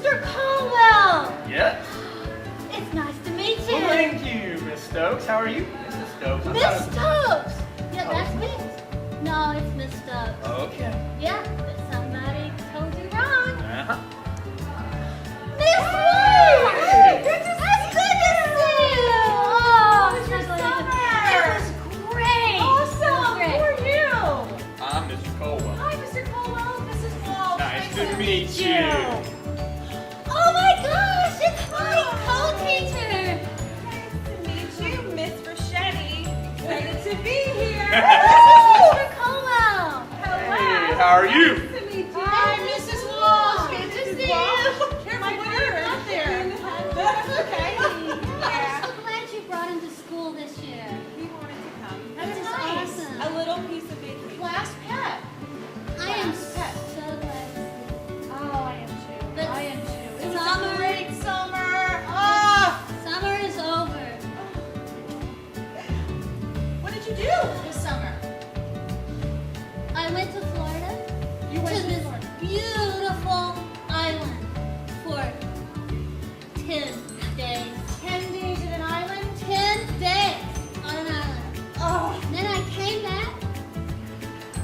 Mr. Colwell! Yes? It's nice to meet you. Well, thank you, Miss Stokes. How are you, Mrs. Stokes? Miss Stokes! Yeah, that's me. No, it's Miss Stokes. Okay. Yeah, but somebody told you wrong. Uh-huh. Miss Woo! Hey, good to see you! Oh, Mr. Summer! It was great! Awesome! Great. Who are you? I'm Mr. Colwell. Hi, Mr. Colwell, Mrs. Walsh. Nice to meet you. Oh my gosh, it's my co-teacher! Nice to meet you, Miss Rochetti. Excited to be here. Mr. Colwell! Hello. Hey, how are you? Nice to meet you. Hi, Mrs. Walsh. Good to see you. Careful when you're up there. That's okay. I'm Yeah. so glad you brought him to school this year. We wanted to come. That is awesome. A little piece of vacation. Last pet. I am Yes. so glad to see you. Oh, I am too. But I am too. It was summer- a great summer. Oh. Summer is over. What did you do this summer? I went to Florida You went to to this Florida. beautiful island for 10 days. 10 days in an island. 10 days on an island. Oh. Then I came back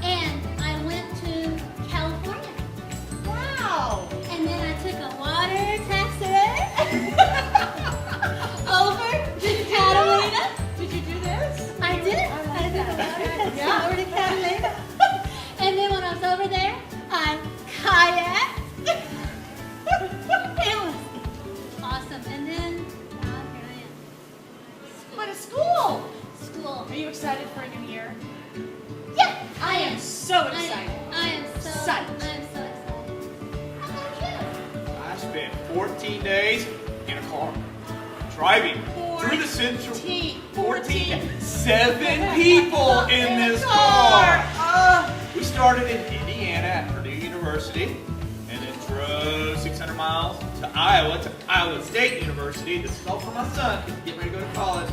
and I went to California. Wow. And then I took a water taxi over to Catalina. Did you do this? I did. I I like did a that. water taxi Yeah. over to Catalina. And then when I was over there, I kayaked. It was awesome. And then now here I am. What a school. School. Are you excited for a new year? Yeah, I am so excited. I am so Psyched. excited. How about you? I spent 14 days in a car, driving through the central. 14. 7 people in this car. We started in Indiana at Purdue University, and then drove 600 miles to Iowa State University. This is all for my son, he's getting ready to go to college.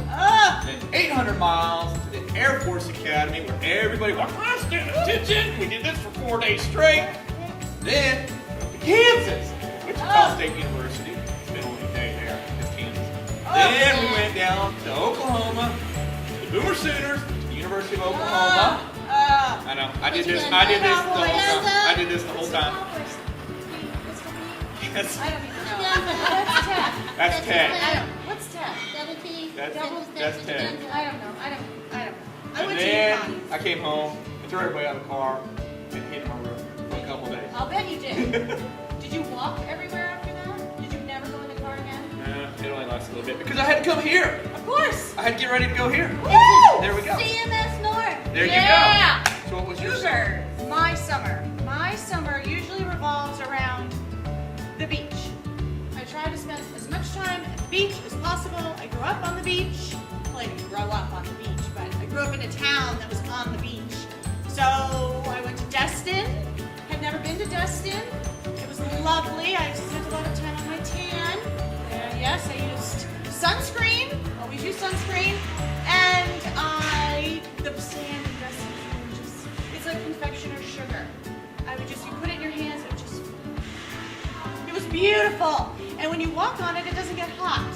Then 800 miles to the Air Force Academy, where everybody was stand attention. We did this for 4 days straight. Then to Kansas, Wichita State University. Spent only a day there, it's Kansas. Then we went down to Oklahoma, the Boomer Sooners, the University of Oklahoma. I know. I did this the whole time. I did this the whole time. Yes. I don't even know. That's Ted. I don't. What's Ted? Double T. That's Ted. I don't know. I don't know. I And went to then UConn. I came home and threw everybody out of the car and hid in my room for a couple days. I'll bet you did. Did you walk everywhere after that? Did you never go in the car again? It only lasted a little bit because I had to come here. Of course. I had to get ready to go here. Woo! There we go. CMS North. There you Yeah. go. So what was your summer? Cougar. My summer. My summer usually revolves around the beach. I try to spend as much time at the beach as possible. I grew up on the beach. Well, I didn't grow up on the beach, but I grew up in a town that was on the beach. So I went to Destin. Had never been to Destin. It was lovely. I spent a lot of time on my tan. And yes, I used sunscreen. Always use sunscreen. And the sand in Destin is gorgeous. It's like confectioner's sugar. You put it in your hands, it was beautiful. And when you walk on it, it doesn't get hot.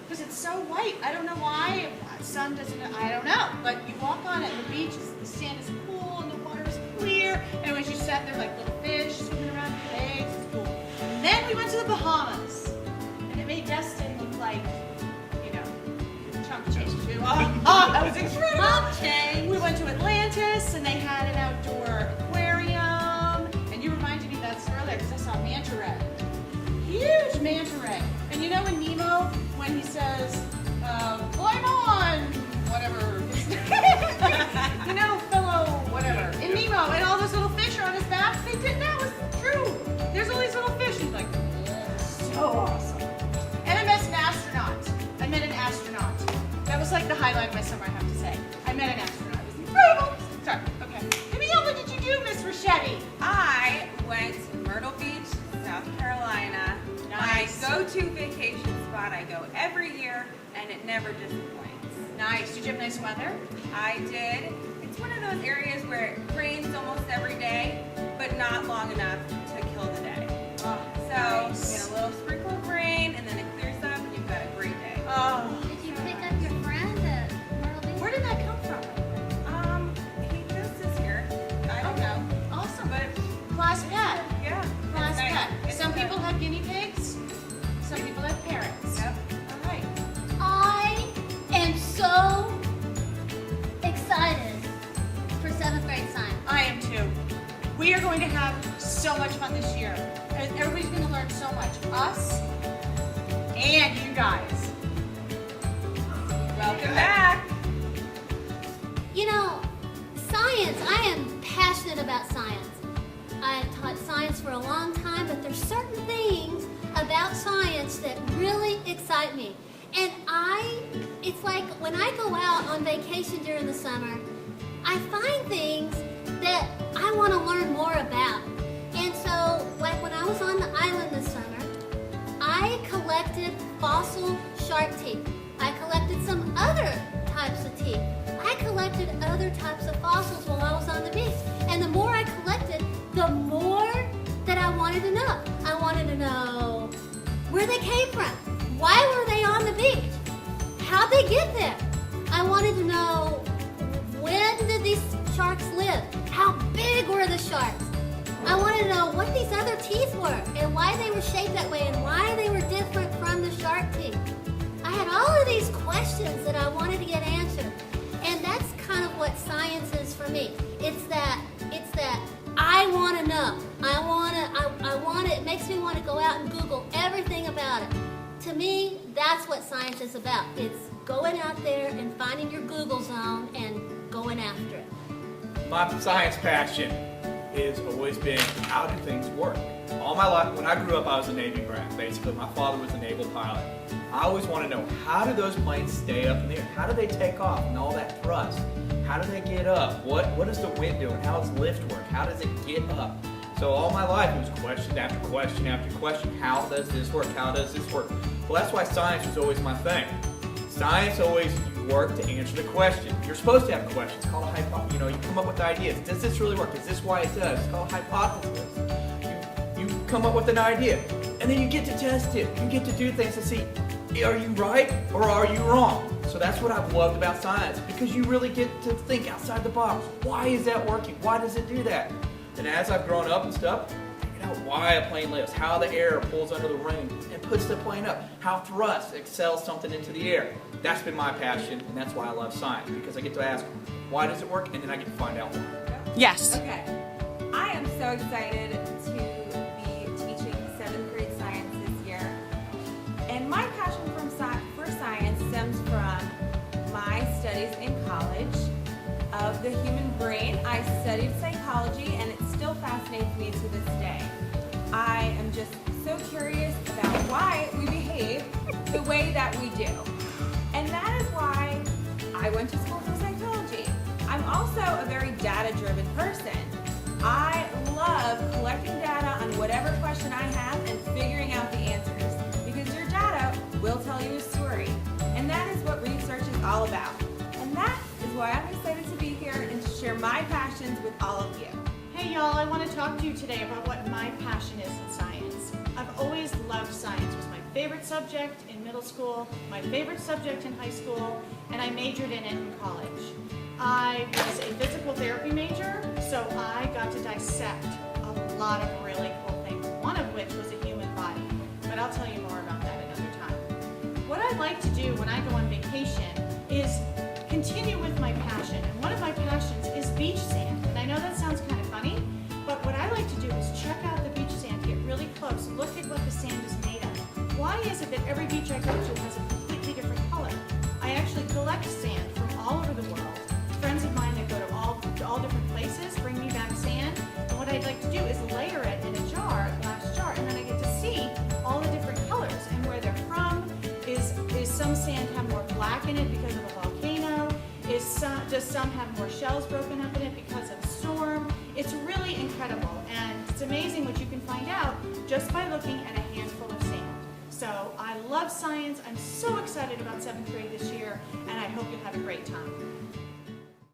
Because it's so white. I don't know why. Sun doesn't, I don't know. But you walk on it, the beach, the sand is cool, and the water is clear. And as you sat there, like little fish swimming around your legs, it's cool. And then we went to the Bahamas. And it made Destin look like, chunk change. That was incredible. Chump change. We went to Atlantis, and they had an outdoor aquarium. And you reminded me of that story there because I saw manta ray. Huge manta ray. And you know in Nemo, when he says, climb on, whatever. Fellow, whatever. In Nemo, and all those little fish are on his back. They did that was true. There's all these little fish. He's like, so awesome. And I met an astronaut. That was like the highlight of my summer, I have to say. I met an astronaut. It was incredible. Sorry, okay. Danielle, what did you do, Miss Rochetti? I went to Myrtle Beach, South Carolina. Nice. My go-to vacation spot. I go every year, and it never disappoints. Nice. Did you have nice weather? I did. It's one of those areas where it rains almost every day, but not long enough to kill the day. Oh, So you get a little sprinkle of rain, and then it clears up, and you've got a great day. Oh. Did you pick up your friend at Myrtle Beach? Where did that come from? He just is here. I don't know. Awesome. But class pet. Yeah. Class it's nice. pet. It's Some good. people have guinea pigs. Some people have parrots. Yep. All right. I am so excited for 7th grade science. I am too. We are going to have so much fun this year. Everybody's going to learn so much. Us and you guys. Welcome back. You know, science, I am passionate about science. I have taught science for a long time, but there's certain things about science that really excite me. And it's like when I go out on vacation during the summer, I find things that I want to learn more about. And so, like when I was on the island this summer, I collected fossil shark teeth. I collected some other types of teeth. I collected other types of fossils while I was on the beach. And the more I collected, the more that I wanted to know. I wanted to know where they came from. Why were they on the beach? How'd they get there? I wanted to know, when did these sharks live? How big were the sharks? I wanted to know what these other teeth were and why they were shaped that way and why they were different from the shark teeth. I had all of these questions that I wanted to get answered. And that's kind of what science is for me. It's that I want to know. It makes me want to go out and Google everything about it. To me, that's what science is about. It's going out there and finding your Google zone and going after it. My science passion has always been, how do things work? All my life, when I grew up, I was a Navy brat. Basically, my father was a naval pilot. I always want to know, how do those planes stay up in the air? How do they take off and all that thrust? How do they get up? What does the wind do? And how does lift work? How does it get up? So all my life it was question after question after question. How does this work? How does this work? Well, that's why science was always my thing. Science always, you work to answer the question. You're supposed to have questions. It's called a hypothesis. You come up with ideas. Does this really work? Is this why it does? It's called a hypothesis. You come up with an idea, and then you get to test it. You get to do things to see, are you right or are you wrong? So that's what I've loved about science, because you really get to think outside the box. Why is that working? Why does it do that? And as I've grown up and stuff, I figured out why a plane lifts, how the air pulls under the wing and puts the plane up, how thrust excels something into the air. That's been my passion, and that's why I love science, because I get to ask, why does it work? And then I get to find out why. Yes. Okay. I am so excited to be teaching 7th grade science this year. And my passion for science stems from my studies in college of the human brain. I studied psychology, and it still fascinates me to this day. I am just so curious about why we behave the way that we do. And that is why I went to school for psychology. I'm also a very data-driven person. I love collecting data on whatever question I have and figuring out the answers, because your data will tell you a story. And that is what research is all about. And that is why I'm excited to be here and to share my passions with all of you. Hey y'all, I want to talk to you today about what my passion is in science. I've always loved science. It was my favorite subject in middle school, my favorite subject in high school, and I majored in it in college. I was a physical therapy major, so I got to dissect a lot of really cool things, one of which was a human body. But I'll tell you more about that another time. What I like to do when I go on vacation is continue with my passion, and one of my passions is beach sand. And I know that sounds kind of funny, but what I like to do is check out the beach sand, get really close, look at what the sand is made of. Why is it that every beach I go to has a completely different color? I actually collect sand from all over the world. Friends of mine that go to all different places bring me back sand, and what I'd like to do is layer it in a jar, a glass jar, and then I get to see all the different colors and where they're from. Is some sand have more black in it because of a volcano? Does some have more shells broken up in it because of a storm? It's really incredible, and it's amazing what you can find out just by looking at a handful of sand. So I love science. I'm so excited about 7th grade this year, and I hope you'll have a great time.